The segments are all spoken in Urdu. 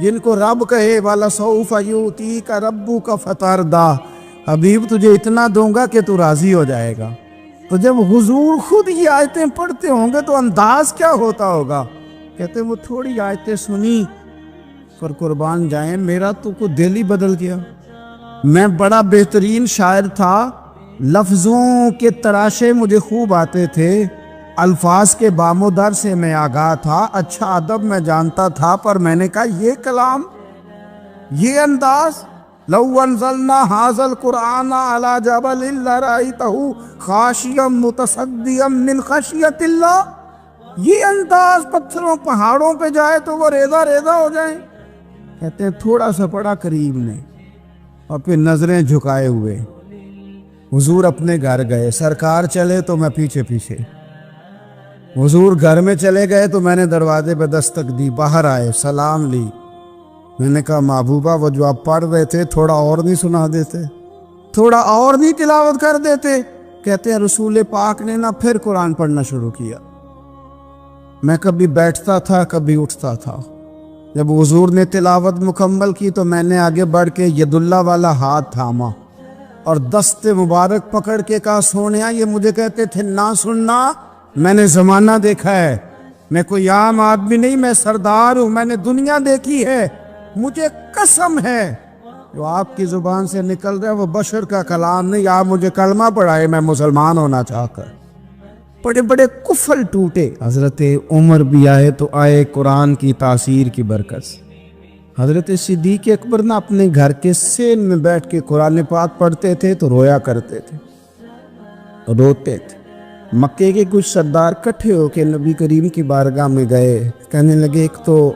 جن کو رب کہے وَلَسَوْفَ يُؤْتِيكَ رَبُّكَ فَتَرْضَىٰ، حبیب تجھے اتنا دوں گا کہ تو راضی ہو جائے گا۔ تو جب حضور خود یہ آیتیں پڑھتے ہوں گے تو انداز کیا ہوتا ہوگا؟ کہتے وہ تھوڑی آیتیں سنی پر قربان جائیں میرا تو کو دل ہی بدل گیا۔ میں بڑا بہترین شاعر تھا، لفظوں کے تراشے مجھے خوب آتے تھے، الفاظ کے بام و در سے میں آگاہ تھا، اچھا ادب میں جانتا تھا، پر میں نے کہا یہ کلام، یہ انداز، لو انزلنا ھذا القرآن علی جبل لرأیتہ خاشعا متصدعا من خشیۃ اللہ، یہ انداز پتھروں پہاڑوں پہ جائے تو وہ ریزہ ریزہ ہو جائیں۔ کہتے ہیں تھوڑا سا پڑا قریب نے اور پھر نظریں جھکائے ہوئے حضور اپنے گھر گئے، سرکار چلے تو میں پیچھے پیچھے، حضور گھر میں چلے گئے تو میں نے دروازے پہ دستک دی، باہر آئے، سلام لی، میں نے کہا محبوبہ وہ جو آپ پڑھ رہے تھے تھوڑا اور نہیں سنا دیتے، تھوڑا اور نہیں تلاوت کر دیتے؟ کہتے ہیں رسول پاک نے نا پھر قرآن پڑھنا شروع کیا۔ میں کبھی بیٹھتا تھا کبھی اٹھتا تھا، جب حضور نے تلاوت مکمل کی تو میں نے آگے بڑھ کے ید اللہ والا ہاتھ تھاما اور دست مبارک پکڑ کے کہا سونیا، یہ مجھے کہتے تھے نہ سننا، میں نے زمانہ دیکھا ہے، میں کوئی عام آدمی نہیں، میں سردار ہوں، میں نے دنیا دیکھی ہے، مجھے قسم ہے جو آپ کی زبان سے نکل رہا ہے وہ بشر کا کلام نہیں، آپ مجھے کلمہ پڑھائے میں مسلمان ہونا چاہ کر۔ بڑے بڑے کفل ٹوٹے، حضرت عمر بھی آئے تو آئے قرآن کی تاثیر کی برکت سے۔ حضرت صدیق اکبر نہ اپنے گھر کے سین میں بیٹھ کے قرآن پاک پڑھتے تھے تو رویا کرتے تھے، روتے تھے۔ مکے کے کچھ سردار کٹھے ہو کے نبی کریم کی بارگاہ میں گئے، کہنے لگے ایک تو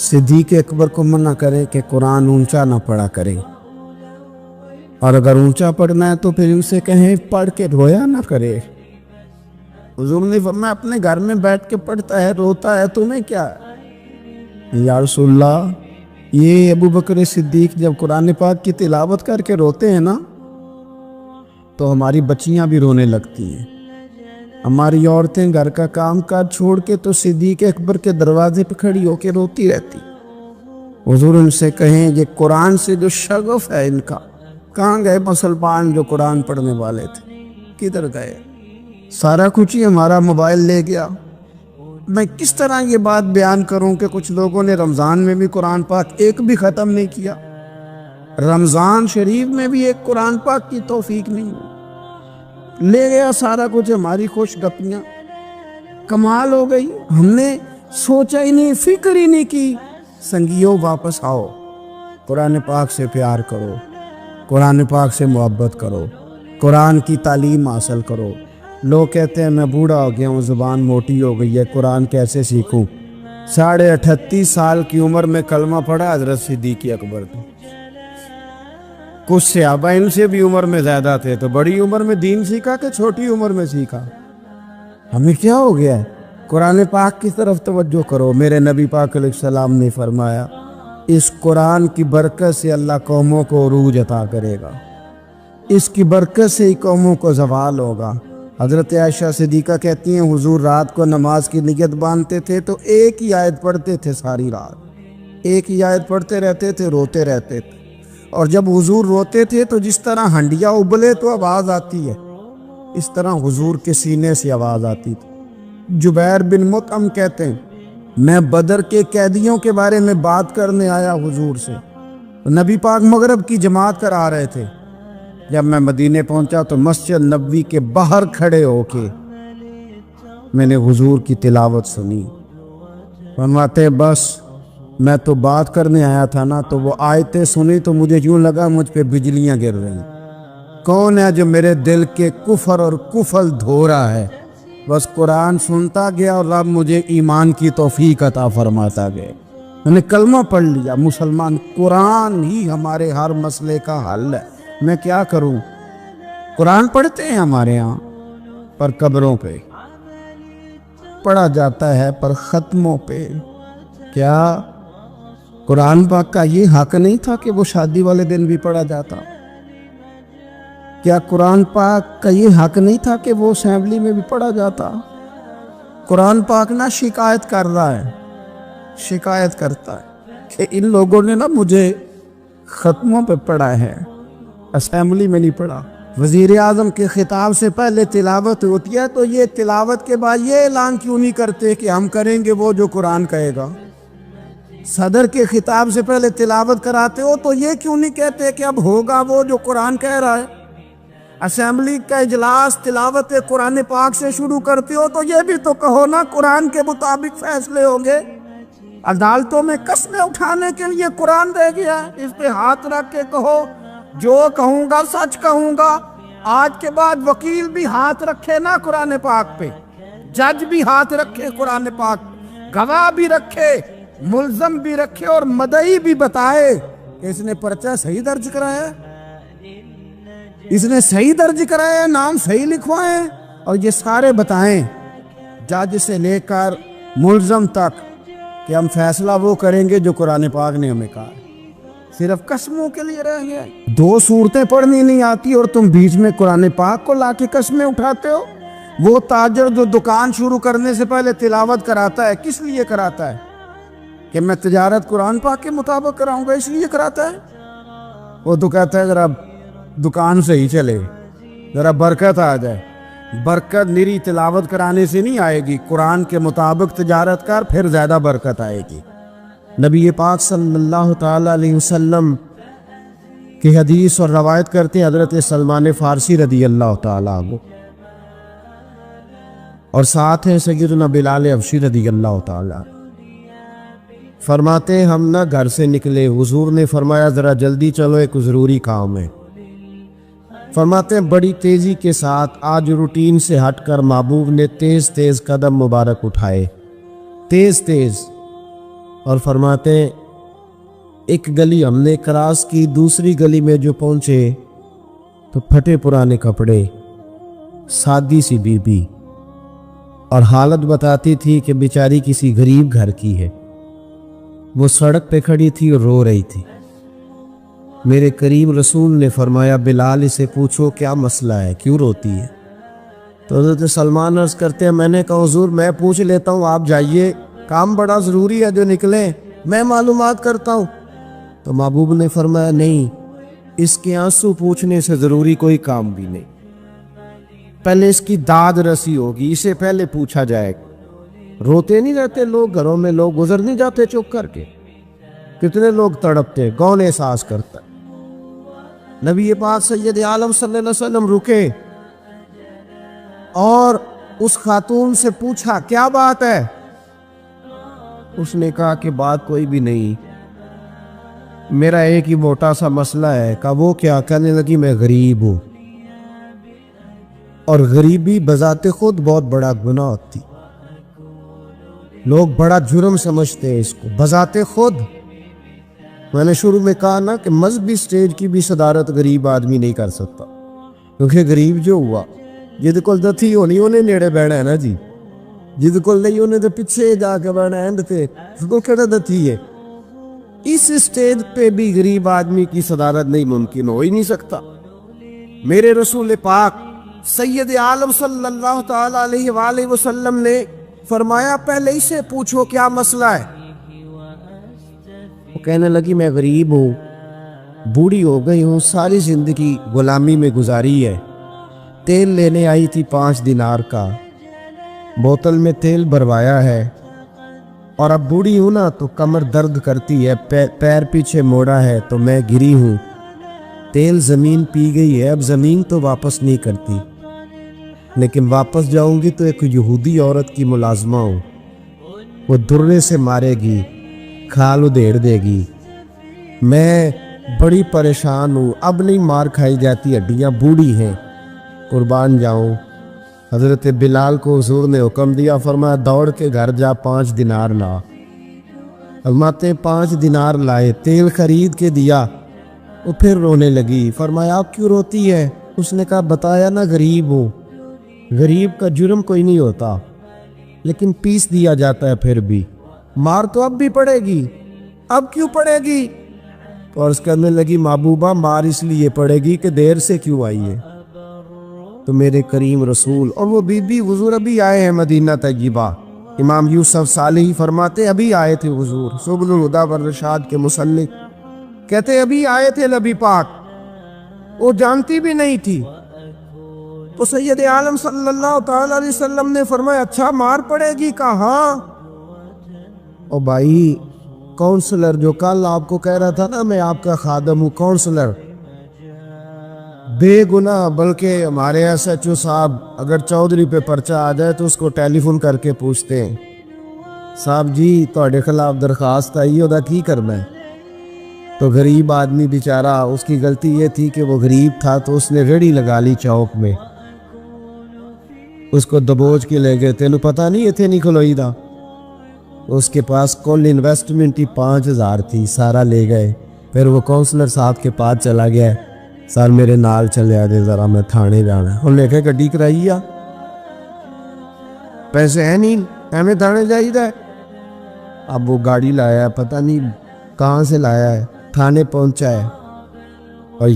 صدیق اکبر کو منع کرے کہ قرآن اونچا نہ پڑھا کرے، اور اگر اونچا پڑھنا ہے تو پھر ان سے کہیں پڑھ کے رویا نہ کرے۔ حضور نے فرمایا اپنے گھر میں بیٹھ کے پڑھتا ہے روتا ہے، تمہیں کیا ہے؟ یا رسول اللہ، یہ ابو بکر صدیق جب قرآن پاک کی تلاوت کر کے روتے ہیں نا تو ہماری بچیاں بھی رونے لگتی ہیں، ہماری عورتیں گھر کا کام کاج چھوڑ کے تو صدیق اکبر کے دروازے پہ کھڑی ہو کے روتی رہتی۔ حضور ان سے کہیں یہ قرآن سے جو شغف ہے ان کا، کہاں گئے مسلمان جو قرآن پڑھنے والے تھے، کدھر گئے؟ سارا کچھ ہی ہمارا موبائل لے گیا۔ میں کس طرح یہ بات بیان کروں کہ کچھ لوگوں نے رمضان میں بھی قرآن پاک ایک بھی ختم نہیں کیا، رمضان شریف میں بھی ایک قرآن پاک کی توفیق نہیں ہوئی، لے گیا سارا کچھ ہماری خوش گپیاں، کمال ہو گئی، ہم نے سوچا ہی نہیں، فکر ہی نہیں کی۔ سنگیوں واپس آؤ، قرآن پاک سے پیار کرو، قرآن پاک سے محبت کرو، قرآن کی تعلیم حاصل کرو۔ لوگ کہتے ہیں میں بوڑھا ہو گیا ہوں، زبان موٹی ہو گئی ہے، قرآن کیسے سیکھوں؟ 38.5 سال کی عمر میں کلمہ پڑھا حضرت صدیق اکبر نے۔ کچھ صحابہ ان سے بھی عمر میں زیادہ تھے تو بڑی عمر میں دین سیکھا کہ چھوٹی عمر میں سیکھا؟ ہمیں کیا ہو گیا ہے؟ قرآن پاک کی طرف توجہ کرو۔ میرے نبی پاک علیہ السلام نے فرمایا اس قرآن کی برکت سے اللہ قوموں کو عروج عطا کرے گا، اس کی برکت سے ہی قوموں کو زوال ہوگا۔ حضرت عائشہ صدیقہ کہتی ہیں حضور رات کو نماز کی نیت باندھتے تھے تو ایک ہی آیت پڑھتے تھے، ساری رات ایک ہی آیت پڑھتے رہتے تھے، روتے رہتے تھے، اور جب حضور روتے تھے تو جس طرح ہنڈیا ابلے تو آواز آتی ہے اس طرح حضور کے سینے سے آواز آتی تھی۔ جبیر بن مطعم کہتے ہیں میں بدر کے قیدیوں کے بارے میں بات کرنے آیا حضور سے، نبی پاک مغرب کی جماعت کرا رہے تھے، جب میں مدینے پہنچا تو مسجد نبوی کے باہر کھڑے ہو کے میں نے حضور کی تلاوت سنی۔ فرماتے بس میں تو بات کرنے آیا تھا نا، تو وہ آیتیں سنی تو مجھے یوں لگا مجھ پہ بجلیاں گر رہی۔ کون ہے جو میرے دل کے کفر اور کفل دھو رہا ہے؟ بس قرآن سنتا گیا اور رب مجھے ایمان کی توفیق عطا فرماتا گیا، میں نے کلمہ پڑھ لیا، مسلمان۔ قرآن ہی ہمارے ہر مسئلے کا حل ہے، میں کیا کروں؟ قرآن پڑھتے ہیں ہمارے ہاں پر قبروں پہ پڑھا جاتا ہے، پر ختموں پہ۔ کیا قرآن پاک کا یہ حق نہیں تھا کہ وہ شادی والے دن بھی پڑھا جاتا؟ کیا قرآن پاک کا یہ حق نہیں تھا کہ وہ اسمبلی میں بھی پڑھا جاتا؟ قرآن پاک نہ شکایت کر رہا ہے، شکایت کرتا ہے کہ ان لوگوں نے نا مجھے ختموں پہ پڑھا ہے، اسمبلی میں نہیں پڑھا۔ وزیر اعظم کے خطاب سے پہلے تلاوت ہوتی ہے تو یہ تلاوت کے بعد یہ اعلان کیوں نہیں کرتے کہ ہم کریں گے وہ جو قرآن کہے گا؟ صدر کے خطاب سے پہلے تلاوت کراتے ہو تو یہ کیوں نہیں کہتے کہ اب ہوگا وہ جو قرآن کہہ رہا ہے؟ اسمبلی کا اجلاس تلاوت قرآن پاک سے شروع کرتے ہو تو یہ بھی تو کہو نا قرآن کے مطابق فیصلے ہوں گے۔ عدالتوں میں قسمیں اٹھانے کے لیے قرآن دے گیا ہے، اس پہ ہاتھ رکھ کے کہو جو کہوں گا سچ کہوں گا۔ آج کے بعد وکیل بھی ہاتھ رکھے نا قرآن پاک پہ، جج بھی ہاتھ رکھے قرآن پاک، گواہ بھی رکھے، ملزم بھی رکھے اور مدعی بھی بتائے کہ اس نے پرچہ صحیح درج کرایا ہے، اس نے صحیح درج کرایا ہے، نام صحیح لکھوائے، اور یہ سارے بتائیں جج سے لے کر ملزم تک کہ ہم فیصلہ وہ کریں گے جو قرآن پاک نے ہمیں کہا۔ صرف قسموں کے لیے رہ گئے، دو صورتیں پڑھنی نہیں آتی اور تم بیچ میں قرآن پاک کو لا کے قسمیں اٹھاتے ہو۔ وہ تاجر جو دکان شروع کرنے سے پہلے تلاوت کراتا ہے کس لیے کراتا ہے؟ کہ میں تجارت قرآن پاک کے مطابق کراؤں گا، اس لیے کراتا ہے۔ وہ تو کہتا ہے ذرا دکان سے ہی چلے، ذرا برکت آ جائے۔ برکت نری تلاوت کرانے سے نہیں آئے گی، قرآن کے مطابق تجارت کر، پھر زیادہ برکت آئے گی۔ نبی پاک صلی اللہ تعالی علیہ وسلم کی حدیث اور روایت کرتے ہیں حضرت سلمان فارسی رضی اللہ تعالیٰ عنہ، اور ساتھ ہیں سیدنا بلال حبشی رضی اللہ تعالیٰ۔ فرماتے ہیں ہم نہ گھر سے نکلے، حضور نے فرمایا ذرا جلدی چلو ایک ضروری کام ہے۔ فرماتے ہیں بڑی تیزی کے ساتھ آج روٹین سے ہٹ کر محبوب نے تیز تیز قدم مبارک اٹھائے، تیز تیز، اور فرماتے ہیں ایک گلی ہم نے کراس کی، دوسری گلی میں جو پہنچے تو پھٹے پرانے کپڑے، سادی سی بی بی، اور حالت بتاتی تھی کہ بیچاری کسی غریب گھر کی ہے۔ وہ سڑک پہ کھڑی تھی اور رو رہی تھی۔ میرے کریم رسول نے فرمایا بلال اسے پوچھو کیا مسئلہ ہے، کیوں روتی ہے؟ تو حضرت سلمان عرض کرتے ہیں میں نے کہا حضور میں پوچھ لیتا ہوں، آپ جائیے، کام بڑا ضروری ہے جو نکلے، میں معلومات کرتا ہوں۔ تو محبوب نے فرمایا نہیں، اس کے آنسو پوچھنے سے ضروری کوئی کام بھی نہیں، پہلے اس کی داد رسی ہوگی، اسے پہلے پوچھا جائے گا۔ روتے نہیں رہتے لوگ گھروں میں، لوگ گزر نہیں جاتے چپ کر کے، کتنے لوگ تڑپتے، کون احساس کرتا ہے؟ نبی پاک سید عالم صلی اللہ علیہ وسلم رکے اور اس خاتون سے پوچھا کیا بات ہے؟ اس نے کہا کہ بات کوئی بھی نہیں، میرا ایک ہی موٹا سا مسئلہ ہے۔ کہا وہ کیا؟ کہنے لگی میں غریب ہوں، اور غریبی بذات خود بہت بڑا گناہ ہوتی، لوگ بڑا جرم سمجھتے ہیں اس کو بذات خود۔ میں نے شروع میں کہا نا کہ مذہبی سٹیج کی بھی صدارت غریب آدمی نہیں کر سکتا، کیونکہ غریب جو ہوا جد کول دتھی ہونی انہیں نیڑے بیٹھنا ہے نا جی، جد کول نہیں انہیں تو پیچھے جا کے بیٹھنا ہے، تے اس کو کہنا دتھی ہے۔ اس سٹیج پہ بھی غریب آدمی کی صدارت نہیں ممکن، ہو ہی نہیں سکتا۔ میرے رسول پاک سید عالم صلی اللہ تعالی علیہ وآلہ وسلم نے فرمایا پہلے اسے پوچھو کیا مسئلہ ہے۔ وہ کہنے لگی میں غریب ہوں، بوڑھی ہو گئی ہوں، ساری زندگی غلامی میں گزاری ہے، تیل لینے آئی تھی 5 دینار کا، بوتل میں تیل بھروایا ہے، اور اب بوڑھی ہوں نا تو کمر درد کرتی ہے، پیر پیچھے موڑا ہے تو میں گری ہوں، تیل زمین پی گئی ہے، اب زمین تو واپس نہیں کرتی، لیکن واپس جاؤں گی تو ایک یہودی عورت کی ملازمہ ہوں، وہ درے سے مارے گی، کھال ادھیڑ دے گی، میں بڑی پریشان ہوں، اب نہیں مار کھائی جاتی، ہڈیاں بوڑھی ہیں، قربان جاؤں۔ حضرت بلال کو حضور نے حکم دیا، فرمایا دوڑ کے گھر جا 5 دینار لا۔ فرماتے 5 دینار لائے، تیل خرید کے دیا، وہ پھر رونے لگی۔ فرمایا آپ کیوں روتی ہے؟ اس نے کہا بتایا نا غریب ہوں، غریب کا جرم کوئی نہیں ہوتا، لیکن پیس دیا جاتا ہے، پھر بھی مار تو اب بھی پڑے گی، اب کیوں پڑے گی؟ تو عرض کرنے لگی محبوبہ مار اس لیے پڑے گی کہ دیر سے کیوں آئی ہے۔ تو میرے کریم رسول اور وہ بی بی حضور ابھی آئے ہیں مدینہ طیبہ، امام یوسف صالحی فرماتے ابھی آئے تھے حضور، سبل الہدی والرشاد کے مصنف، کہتے ابھی آئے تھے نبی پاک، وہ جانتی بھی نہیں تھی۔ تو سید عالم صلی اللہ تعالی علیہ وسلم نے فرمایا اچھا مار پڑے گی؟ کہا ہاں۔ او بھائی کونسلر جو کل آپ کو کہہ رہا تھا نا میں آپ کا خادم ہوں، کونسلر بے گناہ، بلکہ ہمارے ایس ایچ او صاحب اگر چودھری پہ پرچہ آ جائے تو اس کو ٹیلی فون کر کے پوچھتے ہیں صاحب جی تہاڈے خلاف درخواست آئی ہے، کی کرنا ہے؟ تو غریب آدمی بیچارہ، اس کی غلطی یہ تھی کہ وہ غریب تھا تو اس نے ریڑھی لگا لی چوک میں، اس کو دبوچ کے لے گئے، تینوں پتہ نہیں اتنے نہیں کھلوئی دا۔ اس کے پاس کل انویسٹمنٹ ہی 5000 تھی، سارا لے گئے۔ پھر وہ کونسلر صاحب کے پاس چلا گیا، سر میرے نال چلے آدھے ذرا میں تھانے جانا ہے۔ انہوں نے کہا گڈی کرائی آ، پیسے ہیں نہیں ایویں تھانے جائی دا ہے۔ اب وہ گاڑی لایا ہے، پتہ نہیں کہاں سے لایا ہے، تھانے پہنچا ہے۔ اور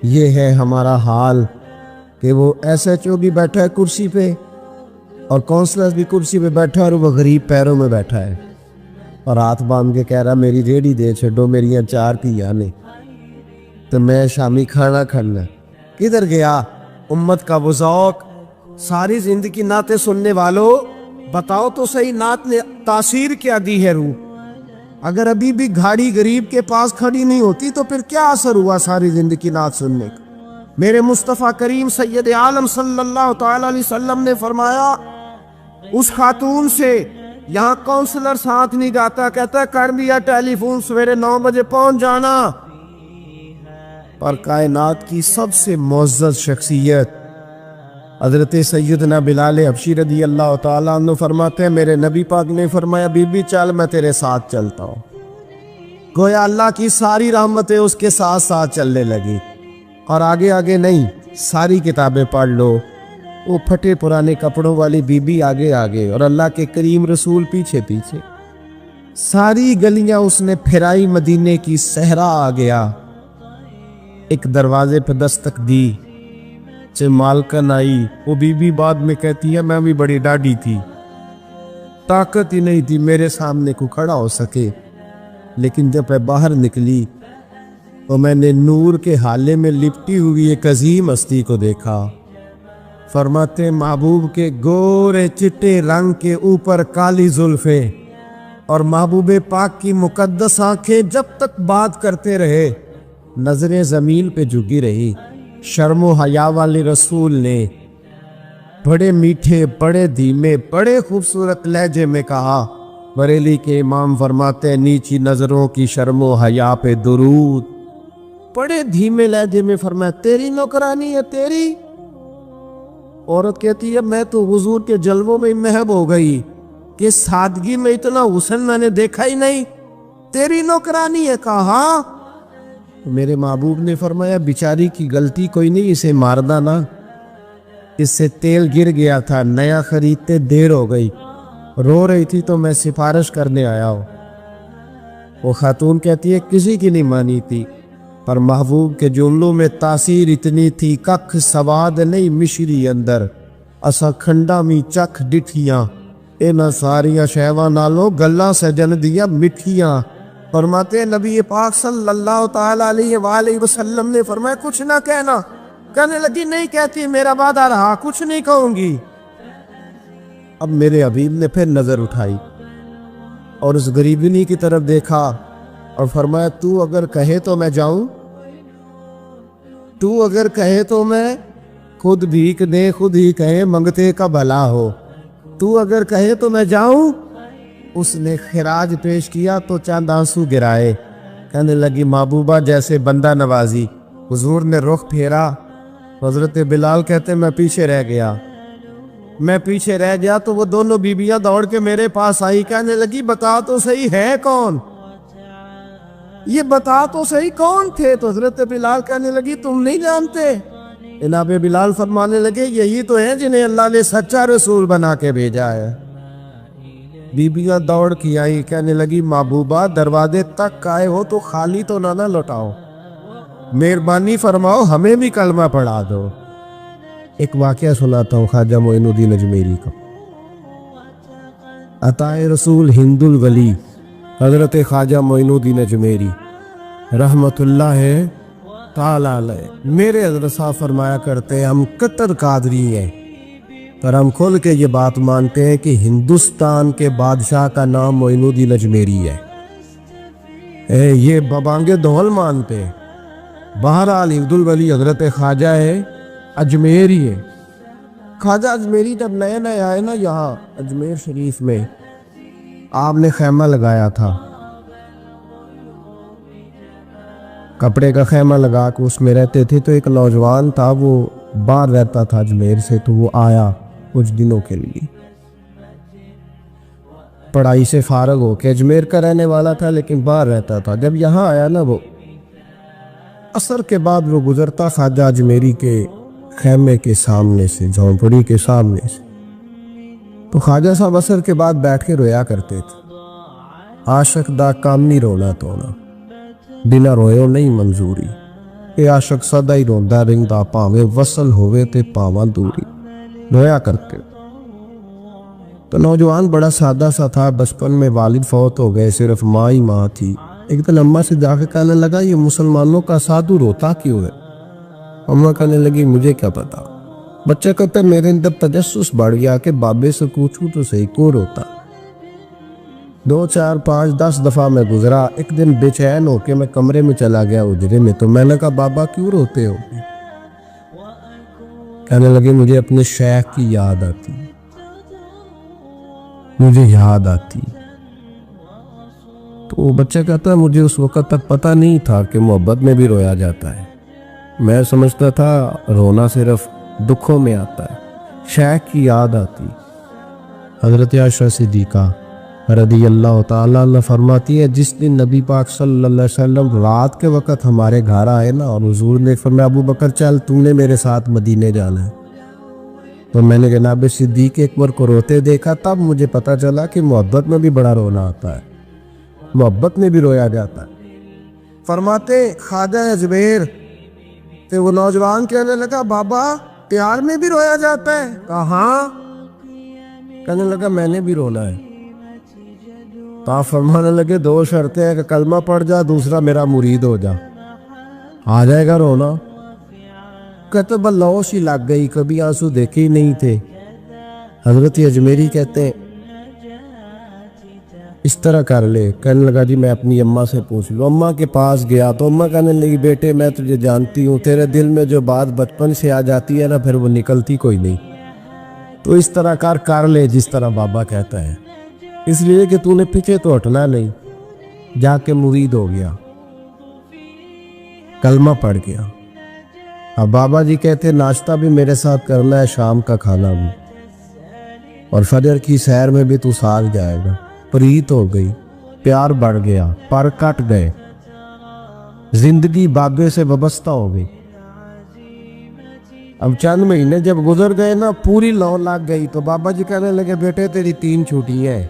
یہ ہے ہمارا حال کہ وہ ایس ایچ او بھی بیٹھا ہے کرسی پہ اور کونسلر بھی کرسی پہ بیٹھا ہے اور وہ غریب پیروں میں بیٹھا ہے اور ہاتھ باندھ کے کہہ رہا میری ریڑھی دے چھڈو، میری 4 دھیاں نے تو میں شامی کھانا کھانا۔ کدھر گیا امت کا وہ ذوق؟ ساری زندگی نعتیں سننے والوں بتاؤ تو صحیح، نعت نے تاثیر کیا دی ہے روح؟ اگر ابھی بھی گھاڑی غریب کے پاس کھڑی نہیں ہوتی تو پھر کیا اثر ہوا ساری زندگی نعت سننے کا؟ میرے مصطفیٰ کریم سید عالم صلی اللہ تعالی علیہ وسلم نے فرمایا اس خاتون سے، یہاں کونسلر ساتھ نہیں جاتا، کہتا کر دیا ٹیلی فون، سویرے 9 بجے پہنچ جانا۔ پر کائنات کی سب سے معزز شخصیت حضرت سیدنا بلال حبشی رضی اللہ تعالیٰ عنہ فرماتے ہیں میرے نبی پاک نے فرمایا بی بی چل میں تیرے ساتھ چلتا ہوں۔ گویا اللہ کی ساری رحمتیں اس کے ساتھ ساتھ چلنے لگی، اور آگے آگے نہیں، ساری کتابیں پڑھ لو، وہ پھٹے پرانے کپڑوں والی بی بی آگے آگے اور اللہ کے کریم رسول پیچھے پیچھے، ساری گلیاں اس نے پھرائی، مدینے کی صحرا آ گیا، ایک دروازے پہ دستک دی، مالکن آئی، وہ بی بی بعد میں کہتی ہے میں بھی بڑی ڈاڈی تھی، طاقت ہی نہیں تھی میرے سامنے کو کھڑا ہو سکے، لیکن جب میں باہر نکلی تو میں نے نور کے حالے میں لپٹی ہوئی ایک عظیم ہستی کو دیکھا۔ فرماتے محبوب کے گورے چٹے رنگ کے اوپر کالی زلفیں اور محبوب پاک کی مقدس آنکھیں جب تک بات کرتے رہے نظریں زمین پہ جھکی رہی۔ شرم و حیا والے رسول نے بڑے میٹھے، بڑے دھیمے، بڑے خوبصورت لہجے میں کہا، بریلی کے امام فرماتے نیچی نظروں کی شرم و حیا پہ درود۔ بڑے دھیمے لہجے میں فرمایا تیری نوکرانی ہے تیری؟ عورت کہتی ہے میں تو حضور کے جلووں میں محب ہو گئی کہ سادگی میں اتنا حسن میں نے دیکھا ہی نہیں، تیری نوکرانی ہے؟ کہا ہاں۔ میرے محبوب نے فرمایا بیچاری کی غلطی کوئی نہیں، اسے ماردہ نا، اس سے تیل گر گیا تھا، نیا خریدتے دیر ہو گئی، رو رہی تھی تو میں سفارش کرنے آیا ہوں۔ وہ خاتون کہتی ہے کسی کی نہیں مانی تھی، پر محبوب کے جملوں میں تاثیر اتنی تھی، ککھ سواد نہیں مشری اندر، اسا کھنڈا می چکھ ڈٹھیاں، اینا ساریاں شہواں نالوں گلاں سجن دیا مٹھیاں۔ فرماتے نبی پاک صلی اللہ تعالی علیہ وآلہ وسلم نے فرمایا کچھ نہ کہنا، کہنے لگی نہیں کہتی، میرا وعدہ رہا کچھ نہیں کہوں گی۔ اب میرے حبیب نے پھر نظر اٹھائی اور اس غریبنی کی طرف دیکھا اور فرمایا تو اگر کہے تو میں جاؤں، تو اگر کہے تو میں خود بھیک دے، خود ہی کہے منگتے کا بھلا ہو، تو اگر کہے تو میں جاؤں۔ اس نے خراج پیش کیا تو چند آنسو گرائے، کہنے لگی محبوبہ جیسے بندہ نوازی۔ حضور نے رخ پھیرا، حضرت بلال کہتے میں پیچھے رہ گیا تو وہ دونوں بیویاں دوڑ کے میرے پاس آئی، کہنے لگی بتا تو صحیح ہے کون، یہ بتا تو صحیح کون تھے؟ تو حضرت بلال کہنے لگی تم نہیں جانتے؟ جناب بلال فرمانے لگے یہی تو ہیں جنہیں اللہ نے سچا رسول بنا کے بھیجا ہے۔ بیبیاں دوڑ کی آئی، کہنے لگی محبوبہ دروازے تک آئے ہو تو خالی تو نہ لوٹاؤ، مہربانی فرماؤ ہمیں بھی کلمہ پڑھا دو۔ ایک واقعہ سناتا ہوں خواجہ معین الدین اجمیری کا۔ عطائے رسول ہند الولی حضرت خواجہ معین الدین اجمیری رحمت اللہ تعالی علیہ، میرے حضرت صاحب فرمایا کرتے ہیں ہم کٹر قادری ہیں، پر ہم کھل کے یہ بات مانتے ہیں کہ ہندوستان کے بادشاہ کا نام معین الدین اجمیری ہے۔ یہ ببانگے دول مانتے ہیں۔ بہرحال ہند الولی حضرت خواجہ ہے اجمیری ہے۔ خواجہ اجمیری جب نئے نئے آئے نا یہاں اجمیر شریف میں، آپ نے خیمہ لگایا تھا، کپڑے کا خیمہ لگا کے اس میں رہتے تھے۔ تو ایک نوجوان تھا، وہ باہر رہتا تھا اجمیر سے، تو وہ آیا کچھ دنوں کے لیے، پڑھائی سے فارغ ہو کے، اجمیر کا رہنے والا تھا لیکن باہر رہتا تھا۔ جب یہاں آیا نا، وہ عصر کے بعد وہ گزرتا خواجہ اجمیری کے خیمے کے سامنے سے، جھونپڑی کے سامنے سے، تو خواجہ صاحب عصر کے بعد بیٹھ کے رویا کرتے تھے۔ عاشق دا کام نہیں رونا تونا، بنا روئے نہیں منظوری، اے عاشق سدا ہی روندا رہندا، پاویں وصل ہوئے تے پاواں دوری، رویا کرتے۔ تو نوجوان بڑا سادہ سا تھا، بچپن میں والد فوت ہو گئے، صرف ماں ہی ماں تھی۔ ایک دن اماں سے جا کے کہنے لگا یہ مسلمانوں کا سادھو روتا کیوں ہے؟ اماں کہنے لگی مجھے کیا پتا۔ بچہ کہتا ہے میرے اندر تجسس بڑھ گیا کہ بابے سے پوچھوں تو صحیح کیوں روتا۔ 2 4 5 10 دفعہ میں گزرا۔ ایک دن بے چین ہو کے میں کمرے میں چلا گیا اجرے میں، تو میں نے کہا بابا کیوں روتے ہو؟ کہنے لگے مجھے اپنے شیخ کی یاد آتی، مجھے یاد آتی۔ تو وہ بچہ کہتا ہے مجھے اس وقت تک پتہ نہیں تھا کہ محبت میں بھی رویا جاتا ہے، میں سمجھتا تھا رونا صرف دکھوں میں آتا ہے، شیخ کی یاد آتی۔ حضرت عائشہ صدیقہ رضی اللہ تعالیٰ عنہ فرماتی ہے جس دن نبی پاک صلی اللہ علیہ وسلم رات کے وقت ہمارے گھر آئے نا، اور حضور نے فرمایا ابو بکر چل تو نے میرے ساتھ مدینے جانا ہے، تو میں نے جناب صدیق اکبر کو روتے دیکھا، تب مجھے پتا چلا کہ محبت میں بھی بڑا رونا آتا ہے، محبت میں بھی رویا جاتا ہے۔ فرماتے خواجہ اجمیر کہ وہ نوجوان کہنے لگا بابا پیار میں بھی رویا جاتا ہے؟ کہا ہاں۔ کہنے لگا میں نے بھی رونا ہے۔ تو آپ فرمانے لگے 2 شرطیں ہیں کہ کلمہ پڑھ جا، دوسرا میرا مرید ہو جا، آ جائے گا رونا۔ کہتے بس لوش ہی لگ گئی، کبھی آنسو دیکھے ہی نہیں تھے۔ حضرت اجمیری کہتے ہیں اس طرح کر لے۔ کہنے لگا جی میں اپنی اماں سے پوچھ لوں۔ اماں کے پاس گیا تو اماں کہنے لگی بیٹے میں تجھے جانتی ہوں، تیرے دل میں جو بات بچپن سے آ جاتی ہے نا پھر وہ نکلتی کوئی نہیں، تو اس طرح کر لے جس طرح بابا کہتا ہے، اس لیے کہ تو نے پیچھے تو ہٹنا نہیں۔ جا کے مرید ہو گیا، کلمہ پڑھ گیا۔ اب بابا جی کہتے ناشتہ بھی میرے ساتھ کرنا ہے، شام کا کھانا بھی، اور فجر کی سیر میں بھی تو ساتھ جائے گا۔ پریت ہو گئی، پیار بڑھ گیا، پر کٹ گئے، زندگی بابے سے وابستہ ہو گئی۔ اب چند مہینے جب گزر گئے نا، پوری لو لگ گئی، تو بابا جی کہنے لگے بیٹے تیری 3 چھٹیاں ہیں،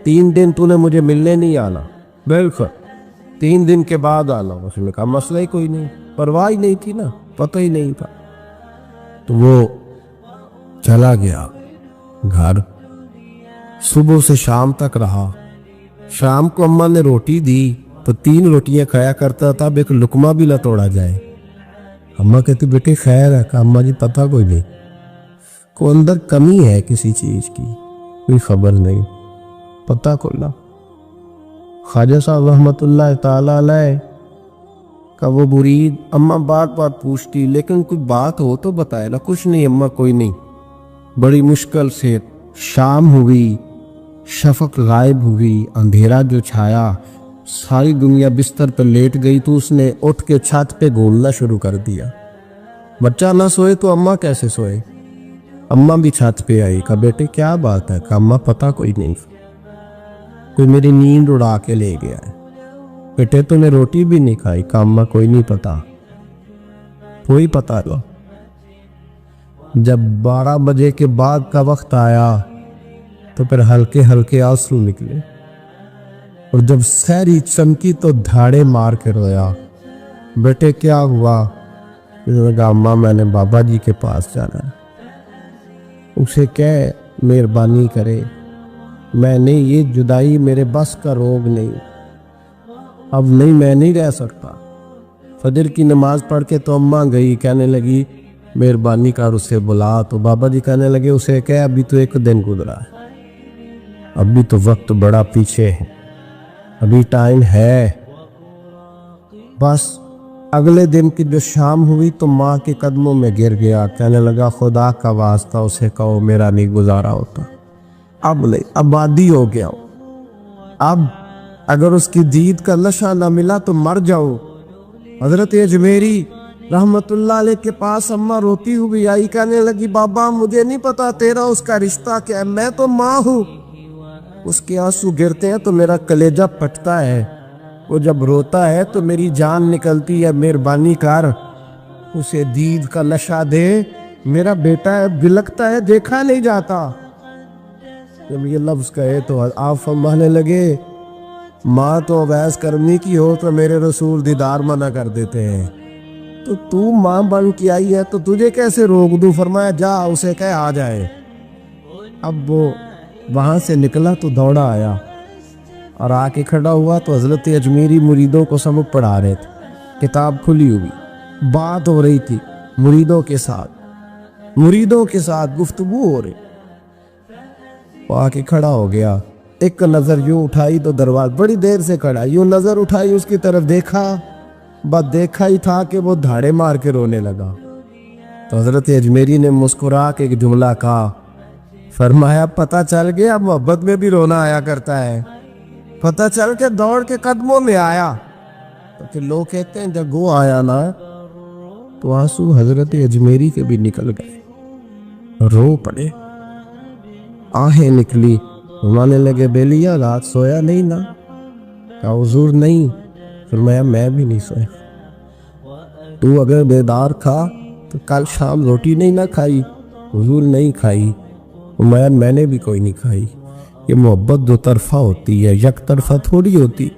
3 دن تو نے مجھے ملنے نہیں آنا۔ بالکل 3 دن کے بعد آنا۔ اس نے کہا مسئلہ ہی کوئی نہیں، پرواہ ہی نہیں تھی نا، پتہ ہی نہیں تھا۔ تو وہ چلا گیا گھر، صبح سے شام تک رہا۔ شام کو اماں نے روٹی دی تو 3 روٹیاں کھایا کرتا تھا، اب ایک لقمہ بھی نہ توڑا جائے۔ اماں کہتی بیٹے خیر ہے؟ کہا اماں جی پتہ کوئی نہیں، کو اندر کمی ہے کسی چیز کی، کوئی خبر نہیں، پتہ کوئی نہ۔ خواجہ صاحب رحمت اللہ تعالیٰ علیہ کا وہ مرید اماں بار بار پوچھتی لیکن کوئی بات ہو تو بتائے نا، کچھ نہیں اماں کوئی نہیں۔ بڑی مشکل سے شام ہوئی، شفق غائب ہوئی، اندھیرا جو چھایا، ساری دنیا بستر پر لیٹ گئی، تو اس نے اٹھ کے چھت پہ گھومنا شروع کر دیا۔ بچہ نہ سوئے تو اماں کیسے سوئے؟ اماں بھی چھت پہ آئی، کہا بیٹے کیا بات ہے؟ کہا اماں پتہ کوئی نہیں، کوئی میری نیند اڑا کے لے گیا ہے۔ بیٹے تو نے روٹی بھی نہیں کھائی؟ کہا اماں کوئی نہیں پتا، کوئی پتہ نہیں۔ جب 12 بجے کے بعد کا وقت آیا تو پھر ہلکے ہلکے آنسو نکلے، اور جب سحری چمکی تو دھاڑے مار کے رویا۔ بیٹے کیا ہوا؟ کہا اماں میں نے بابا جی کے پاس جانا ہے، اسے کہہ مہربانی کرے، میں نے یہ جدائی میرے بس کا روگ نہیں، اب نہیں، میں نہیں رہ سکتا۔ فجر کی نماز پڑھ کے تو اماں گئی، کہنے لگی مہربانی کر اسے بلا، تو بابا جی کہنے لگے اسے کہ ابھی تو ایک دن گزرا ہے، ابھی تو وقت بڑا پیچھے ہے، ابھی ٹائم ہے۔ بس اگلے دن کی جو شام ہوئی تو ماں کے قدموں میں گر گیا، کہنے لگا خدا کا واسطہ اسے کہو میرا نہیں گزارا ہوتا، اب نہیں، اب عادی ہو گیا ہو، اب اگر اس کی دید کا نشہ نہ ملا تو مر جاؤ۔ حضرت اجمیری رحمت اللہ علیہ کے پاس اماں روتی ہوئی آئی، کہنے لگی بابا مجھے نہیں پتا تیرا اس کا رشتہ کیا ہے، میں تو ماں ہوں۔ اس کے آنسو گرتے ہیں تو میرا کلیجہ پھٹتا ہے، وہ جب روتا ہے تو میری جان نکلتی ہے، مہربانی کر اسے دید کا نشہ دے، میرا بیٹا ہے، بلکتا ہے، دیکھا نہیں جاتا۔ جب یہ لفظ کہے تو آپ فرمانے لگے ماں تو اویس کرنی کی ہو تو میرے رسول دیدار منع کر دیتے ہیں، تو ماں بن کے آئی ہے تو تجھے کیسے روک دوں؟ فرمایا جا اسے کہہ آ جائے۔ اب وہ وہاں سے نکلا تو دوڑا آیا اور آ کے کھڑا ہوا تو حضرت اجمیری مریدوں کو سبق پڑھا رہے تھے، کتاب کھلی ہوئی، بات ہو رہی تھی مریدوں کے ساتھ گفتگو ہو رہی۔ وہ آ کے کھڑا ہو گیا، ایک نظر یوں اٹھائی تو دروازہ، بڑی دیر سے کھڑا، یوں نظر اٹھائی اس کی طرف دیکھا، بس دیکھا ہی تھا کہ وہ دھاڑے مار کے رونے لگا۔ تو حضرت اجمیری نے مسکرا کے ایک جملہ کہا، فرمایا پتہ چل گیا محبت میں بھی رونا آیا کرتا ہے، پتہ چل کے دوڑ کے قدموں میں آیا۔ تو لوگ کہتے ہیں جب وہ آیا نا تو آنسو حضرت اجمیری کے بھی نکل گئے، رو پڑے، آہیں نکلی، فرمانے لگے بیلیا رات سویا نہیں نا؟ کہا حضور نہیں۔ فرمایا میں بھی نہیں سویا، تو اگر بیدار تھا تو کل شام روٹی نہیں نہ کھائی؟ حضور نہیں کھائی۔ فرمایا میں نے بھی کوئی نہیں کھائی۔ یہ محبت دو طرفہ ہوتی ہے، یک طرفہ تھوڑی ہوتی،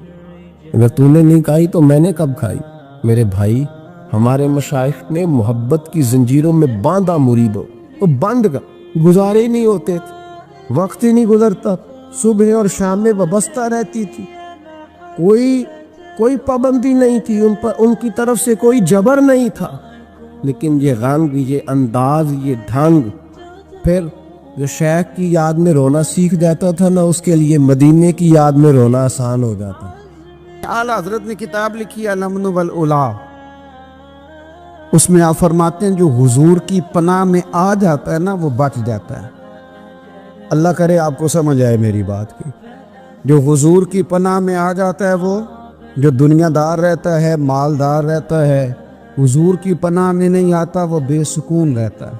اگر تو نے نہیں کھائی تو میں نے کب کھائی؟ میرے بھائی، ہمارے مشائخ نے محبت کی زنجیروں میں باندھا مریدوں تو بند کا گزارے ہی نہیں ہوتے تھے، وقت ہی نہیں گزرتا، صبح اور شام میں وابستہ رہتی تھی، کوئی پابندی نہیں تھی ان پر، ان کی طرف سے کوئی جبر نہیں تھا، لیکن یہ غنگ، یہ انداز، یہ ڈھنگ، پھر جو شیخ کی یاد میں رونا سیکھ جاتا تھا نا، اس کے لیے مدینے کی یاد میں رونا آسان ہو جاتا۔ اعلیٰ حضرت نے کتاب لکھی ہے الامن والعلا، اس میں آپ فرماتے ہیں جو حضور کی پناہ میں آ جاتا ہے نا وہ بچ جاتا ہے۔ اللہ کرے آپ کو سمجھ آئے میری بات کی، جو حضور کی پناہ میں آ جاتا ہے، وہ جو دنیا دار رہتا ہے، مالدار رہتا ہے، حضور کی پناہ میں نہیں آتا وہ بے سکون رہتا ہے۔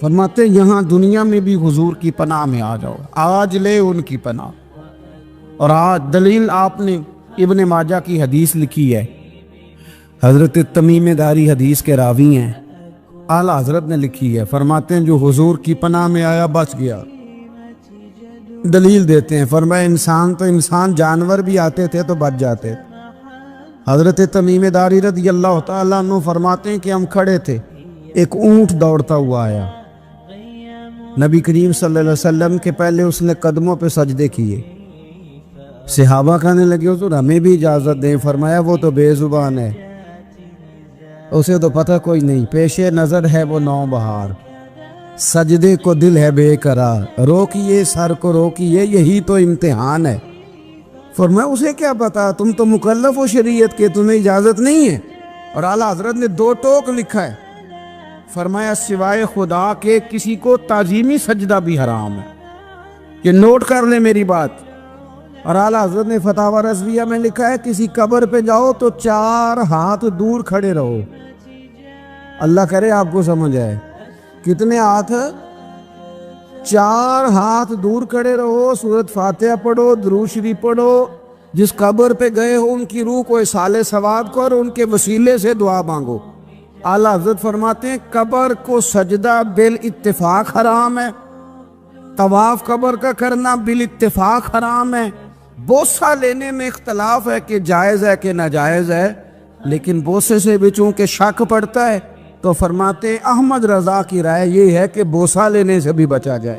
فرماتے ہیں یہاں دنیا میں بھی حضور کی پناہ میں آ جاؤ، آج لے ان کی پناہ۔ اور آج دلیل آپ نے ابن ماجہ کی حدیث لکھی ہے، حضرت تمیم داری حدیث کے راوی ہیں، اعلیٰ حضرت نے لکھی ہے، فرماتے ہیں جو حضور کی پناہ میں آیا بچ گیا۔ دلیل دیتے ہیں، فرمایا انسان جانور بھی آتے تھے تو بچ جاتے۔ حضرت تمیم داری رضی اللہ تعالیٰ عنہ فرماتے ہیں کہ ہم کھڑے تھے، ایک اونٹ دوڑتا ہوا آیا، نبی کریم صلی اللہ علیہ وسلم کے پہلے اس نے قدموں پہ سجدے کیے، صحابہ کہنے لگے حضور ہمیں بھی اجازت دیں۔ فرمایا وہ تو بے زبان ہے، اسے تو پتہ کوئی نہیں، پیش نظر ہے وہ نو بہار، سجدے کو دل ہے بے قرار، روکیے سر کو روکیے یہی تو امتحان ہے۔ فرمایا اسے کیا پتا، تم تو مکلف ہو شریعت کے، تمہیں اجازت نہیں ہے۔ اور اعلیٰ حضرت نے 2 ٹوک لکھا ہے، فرمایا سوائے خدا کے کسی کو تعظیمی سجدہ بھی حرام ہے، یہ نوٹ کر لیں میری بات۔ اور اعلیٰ حضرت نے فتاوی رضویہ میں لکھا ہے کسی قبر پہ جاؤ تو 4 ہاتھ دور کھڑے رہو، اللہ کرے آپ کو سمجھ آئے، کتنے ہاتھ؟ 4 ہاتھ دور کھڑے رہو، سورۃ فاتحہ پڑھو، درود شریف پڑھو، جس قبر پہ گئے ہو ان کی روح کو اصحال ثواب کو اور ان کے وسیلے سے دعا مانگو۔ اعلیٰ حضرت فرماتے ہیں قبر کو سجدہ بالاتفاق حرام ہے، طواف قبر کا کرنا بالاتفاق حرام ہے، بوسہ لینے میں اختلاف ہے کہ جائز ہے کہ ناجائز ہے، لیکن بوسے سے بھی چونکہ شک پڑتا ہے تو فرماتے ہیں احمد رضا کی رائے یہ ہے کہ بوسہ لینے سے بھی بچا جائے۔